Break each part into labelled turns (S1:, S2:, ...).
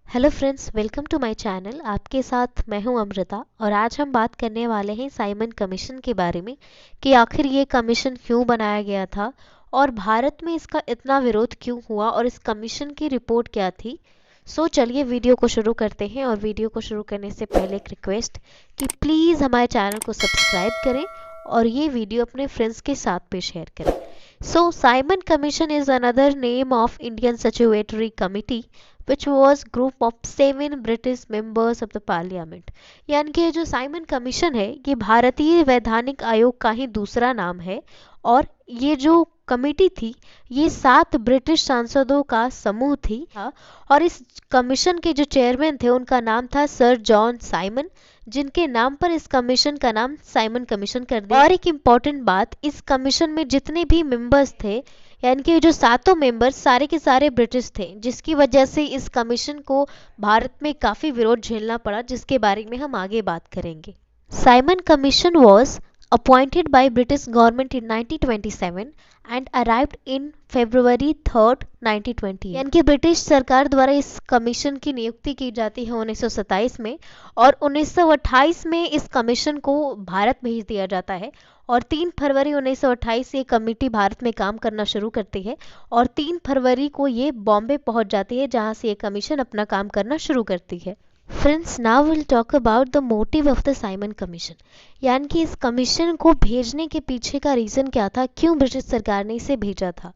S1: Hello friends, welcome to my channel. आपके साथ मैं हूं अमृता और आज हम बात करने वाले हैं साइमन कमीशन के बारे में कि आखिर ये कमीशन क्यों बनाया गया था और भारत में इसका इतना विरोध क्यों हुआ और इस कमीशन की रिपोर्ट क्या थी। चलिए वीडियो को शुरू करते हैं। और वीडियो को शुरू करने से पहले एक रिक्वेस्ट कि प्लीज़ हमारे चैनल को सब्सक्राइब करें और ये वीडियो अपने फ्रेंड्स के साथ भी शेयर करें। Simon Commission is another name of Indian Statutory Committee which was group of 7 British members of the Parliament। यानी कि जो साइमन कमीशन है ये भारतीय वैधानिक आयोग का ही दूसरा नाम है और ये जो कमेटी थी ये 7 ब्रिटिश सांसदों का समूह थी। और इस कमीशन के जो चेयरमैन थे उनका नाम था सर जॉन साइमन, जिनके नाम पर इस कमीशन का नाम साइमन कमीशन कर दिया। और एक इम्पॉर्टेंट बात, इस कमीशन में जितने भी मेंबर्स थे यानी कि जो सातों मेंबर्स सारे के सारे ब्रिटिश थे, जिसकी वजह से इस कमीशन को भारत में काफ़ी विरोध झेलना पड़ा, जिसके बारे में हम आगे बात करेंगे। Simon commission was appointed by British government in 1927 and arrived in February 3rd 1920। यानी कि ब्रिटिश सरकार द्वारा इस कमीशन की नियुक्ति की जाती है 1927 में और 1928 में इस कमीशन को भारत भेज दिया जाता है और 3 फरवरी 1928 से ये कमेटी भारत में काम करना शुरू करती है और 3 फरवरी को ये बॉम्बे पहुंच जाती है, जहां से ये कमीशन अपना काम करना शुरू करती है। Friends, now will talk about the motive of the Simon commission. यानी कि इस कमीशन को भेजने के पीछे का रीज़न क्या था, क्यों ब्रिटिश सरकार ने इसे भेजा था।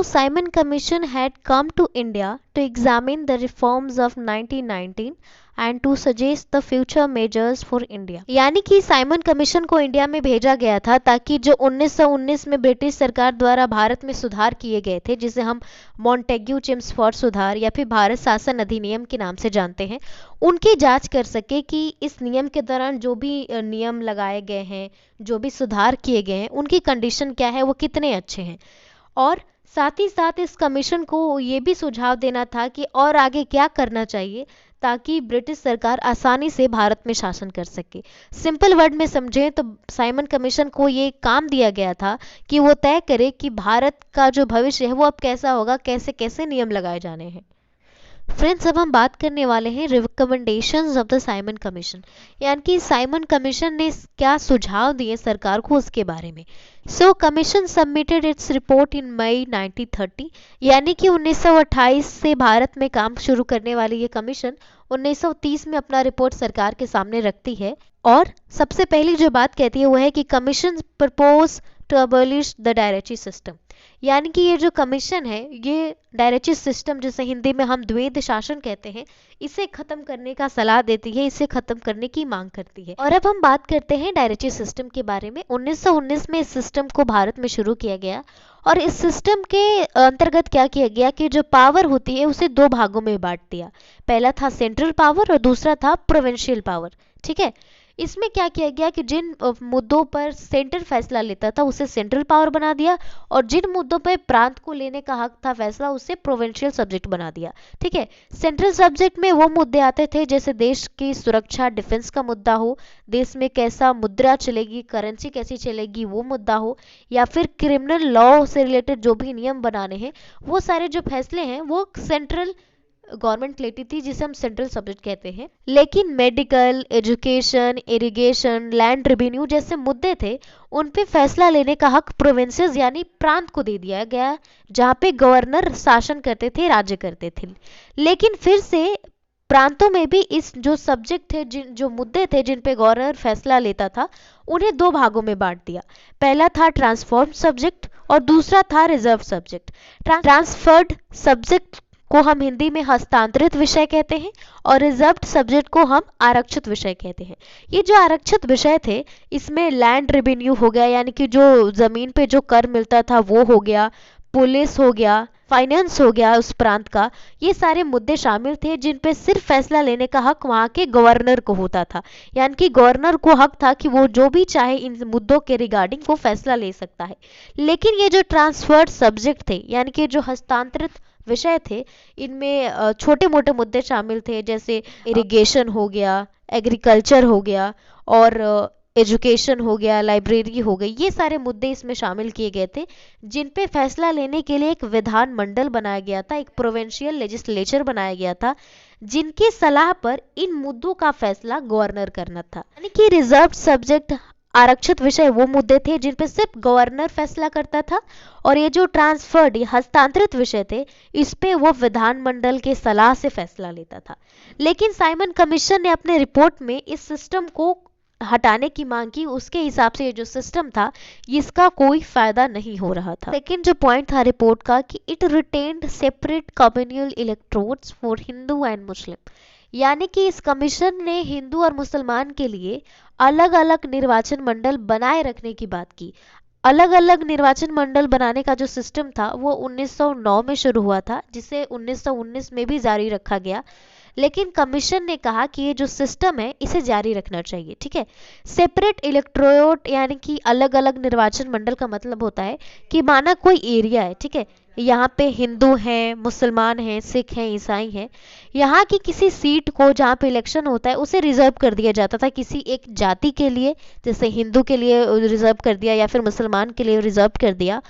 S1: Simon commission had come to India to examine the reforms of 1919 and to suggest the future measures for India. यानी कि साइमन कमीशन को इंडिया में भेजा गया था ताकि जो 1919 में ब्रिटिश सरकार द्वारा भारत में सुधार किए गए थे, जिसे हम मॉन्टेग्यू चेम्सफोर्ड सुधार या फिर भारत शासन अधिनियम के नाम से जानते हैं, उनकी जांच कर सके कि इस नियम के दौरान जो भी नियम लगाए गए हैं, जो भी सुधार किए गए हैं, उनकी कंडीशन क्या है, वो कितने अच्छे हैं। और साथ ही साथ इस कमीशन को ये भी सुझाव देना था कि और आगे क्या करना चाहिए ताकि ब्रिटिश सरकार आसानी से भारत में शासन कर सके। सिंपल वर्ड में समझें तो साइमन कमीशन को ये काम दिया गया था कि वो तय करे कि भारत का जो भविष्य है वो अब कैसा होगा, कैसे कैसे नियम लगाए जाने हैं। फ्रेंड्स, अब हम बात करने वाले हैं recommendations of the Simon commission, यानी कि साइमन कमीशन ने क्या सुझाव दिए सरकार को उसके बारे में। Commission submitted its report in May 1930। यानी कि 1928 से भारत में काम शुरू करने वाली ये कमीशन 1930 में अपना रिपोर्ट सरकार के सामने रखती है और सबसे पहली जो बात कहती है वो है कि commission propose to abolish the directory system. यानी कि ये जो कमीशन है ये डायरेक्टरी सिस्टम, जिसे हिंदी में हम द्वैध शासन कहते हैं, इसे खत्म करने का सलाह देती है, इसे खत्म करने की मांग करती है। और अब हम बात करते हैं डायरेक्टरी सिस्टम के बारे में। 1919 में इस सिस्टम को भारत में शुरू किया गया और इस सिस्टम के अंतर्गत क्या किया गया कि जो पावर होती है उसे 2 भागों में बांट दिया। पहला था सेंट्रल पावर और दूसरा था प्रोविंशियल पावर। ठीक है, इसमें क्या किया गया कि जिन मुद्दों पर सेंटर फैसला लेता था उसे सेंट्रल पावर बना दिया और जिन मुद्दों पर प्रांत को लेने का हक था फैसला उसे प्रोविंशियल सब्जेक्ट बना दिया। ठीक है, सेंट्रल सब्जेक्ट में वो मुद्दे आते थे जैसे देश की सुरक्षा, डिफेंस का मुद्दा हो, देश में कैसा मुद्रा चलेगी, करेंसी कैसी चलेगी वो मुद्दा हो, या फिर क्रिमिनल लॉ से रिलेटेड जो भी नियम बनाने हैं वो सारे जो फैसले हैं वो सेंट्रल गवर्नमेंट लेती थी, जिसे हम सेंट्रल सब्जेक्ट कहते हैं। लेकिन medical, education, irrigation, land revenue जैसे मुद्दे थे उन पे फैसला लेने का हक प्रोविंसेस यानी प्रांत को दे दिया गया, जहाँ पे गवर्नर शासन करते थे, राज्य करते थे। लेकिन फिर से प्रांतों में भी इस जो सब्जेक्ट थे, जो मुद्दे थे जिन पे गवर्नर फैसला लेता था, उन्हें 2 भागों में बांट दिया। पहला था ट्रांसफॉर्म सब्जेक्ट और दूसरा था रिजर्व सब्जेक्ट। ट्रांसफर्ड सब्जेक्ट को हम हिंदी में हस्तांतरित विषय कहते हैं और रिजर्व्ड सब्जेक्ट को हम आरक्षित विषय कहते हैं। ये जो आरक्षित विषय थे इसमें लैंड रेवेन्यू हो गया, यानी कि जो जमीन पे जो कर मिलता था वो हो गया, पुलिस हो गया, फाइनेंस हो गया उस प्रांत का, ये सारे मुद्दे शामिल थे जिन पे सिर्फ फैसला लेने का हक वहाँ के गवर्नर को होता था। यानी कि गवर्नर को हक था कि वो जो भी चाहे इन मुद्दों के रिगार्डिंग वो फैसला ले सकता है। लेकिन ये जो ट्रांसफर्ड सब्जेक्ट थे यानी कि जो हस्तांतरित विषय थे, इनमें छोटे मोटे मुद्दे शामिल थे जैसे इरिगेशन हो गया, एग्रीकल्चर हो गया और एजुकेशन हो गया, लाइब्रेरी हो गई, ये सारे मुद्दे इसमें शामिल किए गए थे जिन पे फैसला लेने के लिए एक विधान मंडल बनाया गया था, एक प्रोविंशियल लेजिस्लेचर बनाया गया था, जिनकी सलाह पर इन मुद्दों का फैसला गवर्नर करना था। यानी कि रिजर्व सब्जेक्ट आरक्षित विषय वो मुद्दे थे जिन पे सिर्फ गवर्नर फैसला करता था, और ये जो ट्रांसफर्ड या हस्तांतरित विषय थे इस पे वो विधानमंडल के सलाह से फैसला लेता था। लेकिन साइमन कमीशन ने अपने रिपोर्ट में इस सिस्टम को हटाने की मांग की। उसके हिसाब से ये जो सिस्टम था इसका कोई फायदा नहीं हो रहा था। सेकेंड जो पॉइंट था रिपोर्ट का कि it retained separate communal electrodes for Hindu and Muslim, यानी कि इस कमीशन ने हिंदू और मुसलमान के लिए अलग अलग निर्वाचन मंडल बनाए रखने की बात की। अलग अलग निर्वाचन मंडल बनाने का जो सिस्टम था वो 1909 में शुरू हुआ था, जिसे 1919 में भी जारी रखा गया। लेकिन कमीशन ने कहा कि ये जो सिस्टम है इसे जारी रखना चाहिए। ठीक है, सेपरेट इलेक्टोरेट यानी कि अलग अलग निर्वाचन मंडल का मतलब होता है कि माना कोई एरिया है, ठीक है, यहाँ पे हिंदू हैं, मुसलमान हैं, सिख हैं, ईसाई हैं, यहाँ की किसी सीट को जहाँ पे इलेक्शन होता है उसे रिजर्व कर दिया जाता था किसी एक जाति के लिए, जैसे हिंदू के लिए रिजर्व कर दिया या फिर मुसलमान के लिए रिजर्व कर दिया,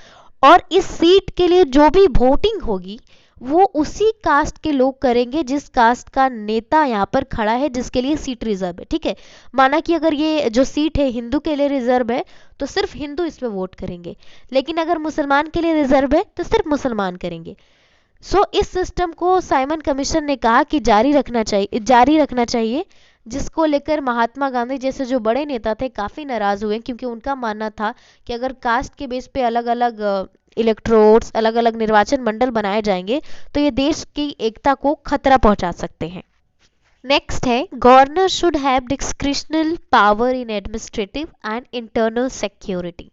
S1: और इस सीट के लिए जो भी वोटिंग होगी वो उसी कास्ट के लोग करेंगे जिस कास्ट का नेता यहाँ पर खड़ा है जिसके लिए सीट रिजर्व है। ठीक है, माना कि अगर ये जो सीट है हिंदू के लिए रिजर्व है तो सिर्फ हिंदू इस पे वोट करेंगे, लेकिन अगर मुसलमान के लिए रिजर्व है तो सिर्फ मुसलमान करेंगे। इस सिस्टम को साइमन कमीशन ने कहा कि जारी रखना चाहिए, जिसको लेकर महात्मा गांधी जैसे जो बड़े नेता थे काफी नाराज हुए, क्योंकि उनका मानना था कि अगर कास्ट के बेस पे अलग अलग इलेक्ट्रोड्स, अलग अलग निर्वाचन मंडल बनाए जाएंगे तो ये देश की एकता को खतरा पहुंचा सकते हैं। नेक्स्ट है governor should have डिस्क्रिशनल power in administrative and internal security.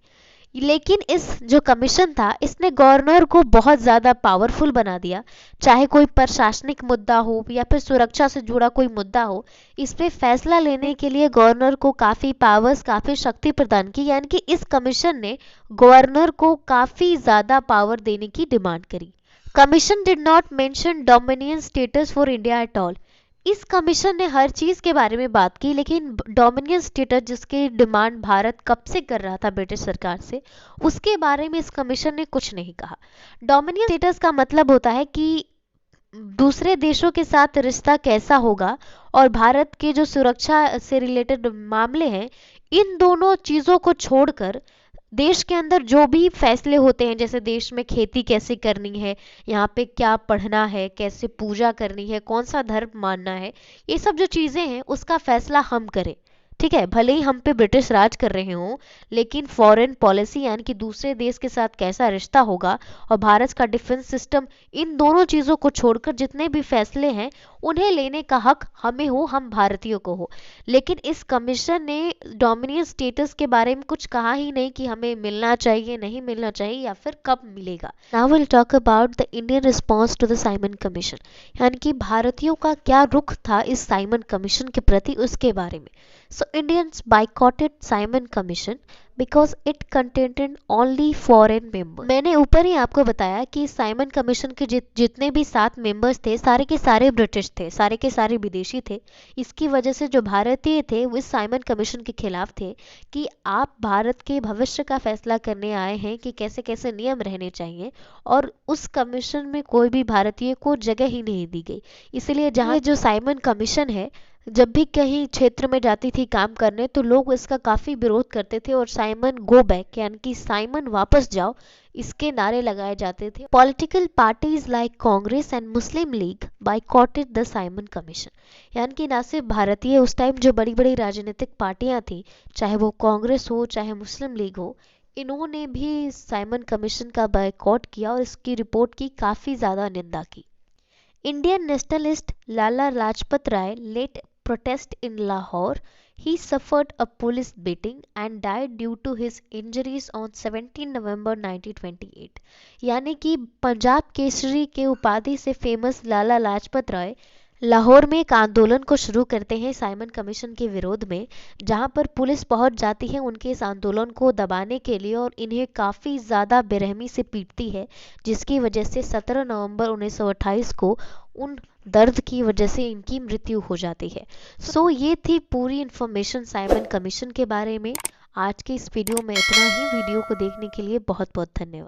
S1: लेकिन इस जो कमीशन था इसने गवर्नर को बहुत ज़्यादा पावरफुल बना दिया। चाहे कोई प्रशासनिक मुद्दा हो या फिर सुरक्षा से जुड़ा कोई मुद्दा हो, इस पे फैसला लेने के लिए गवर्नर को काफ़ी पावर्स, काफ़ी शक्ति प्रदान की। यानी कि इस कमीशन ने गवर्नर को काफ़ी ज़्यादा पावर देने की डिमांड करी। Commission did not mention dominion status for India at all. इस कमीशन ने हर चीज के बारे में बात की, लेकिन डोमिनियन स्टेटस जिसकी डिमांड भारत कब से कर रहा था ब्रिटिश सरकार से, उसके बारे में इस कमीशन ने कुछ नहीं कहा। डोमिनियन स्टेटस का मतलब होता है कि दूसरे देशों के साथ रिश्ता कैसा होगा, और भारत के जो सुरक्षा से रिलेटेड मामले हैं इन दोनों चीजों को छोड़कर देश के अंदर जो भी फैसले होते हैं, जैसे देश में खेती कैसे करनी है, यहाँ पे क्या पढ़ना है, कैसे पूजा करनी है, कौन सा धर्म मानना है, ये सब जो चीजें हैं उसका फैसला हम करें। ठीक है, भले ही हम पे ब्रिटिश राज कर रहे हों, लेकिन फॉरेन पॉलिसी यानी कि दूसरे देश के साथ कैसा रिश्ता होगा और भारत का डिफेंस सिस्टम, इन दोनों चीजों को छोड़कर जितने भी फैसले हैं उन्हें लेने का हक हमें हो, हम भारतीयों को हो। लेकिन इस कमीशन ने डोमिनियन स्टेटस के बारे में कुछ कहा ही नहीं कि हमें मिलना चाहिए, नहीं मिलना चाहिए, या फिर कब मिलेगा। Now will talk about the Indian response to the Simon commission, यानी कि भारतीयों का क्या रुख था इस साइमन कमीशन के प्रति, उसके बारे में। So Indians boycotted Simon Commission because it contained only foreign members। मैंने ऊपर ही आपको बताया कि साइमन कमीशन के जितने भी 7 मेंबर्स थे सारे के सारे ब्रिटिश थे, सारे के सारे विदेशी थे। इसकी वजह से जो भारतीय थे वो इस साइमन कमीशन के खिलाफ थे कि आप भारत के भविष्य का फैसला करने आए हैं कि कैसे कैसे नियम रहने चाहिए, और उस कमीशन में कोई भी भारतीय को जगह ही नहीं दी गई। इसलिए जहाँ जो साइमन कमीशन है जब भी कहीं क्षेत्र में जाती थी काम करने तो लोग इसका काफी विरोध करते थे, और साइमन गो बैक यानी कि साइमन वापस जाओ, इसके नारे लगाए जाते थे। Political parties like Congress and Muslim league boycotted the Simon commission, यानी कि ना सिर्फ भारतीय, उस टाइम जो बड़ी बड़ी राजनीतिक पार्टियां थी, चाहे वो कांग्रेस हो चाहे मुस्लिम लीग हो, इन्होंने भी साइमन कमीशन का बाइकॉट किया और इसकी रिपोर्ट की काफी ज्यादा निंदा की। Indian nationalist Lala Lajpat Rai led protest in Lahore. He suffered a police beating and died due to his injuries on 17 November 1928। यानी कि पंजाब केसरी के उपाधि से फेमस लाला लाजपत राय लाहौर में एक आंदोलन को शुरू करते हैं साइमन कमीशन के विरोध में, जहां पर पुलिस पहुंच जाती है उनके इस आंदोलन को दबाने के लिए और इन्हें काफ़ी ज़्यादा बेरहमी से पीटती है, जिसकी वजह से 17 नवंबर 1928 को उन दर्द की वजह से इनकी मृत्यु हो जाती है। ये थी पूरी इन्फॉर्मेशन साइमन कमीशन के बारे में। आज के इस वीडियो में इतना ही। वीडियो को देखने के लिए बहुत बहुत धन्यवाद।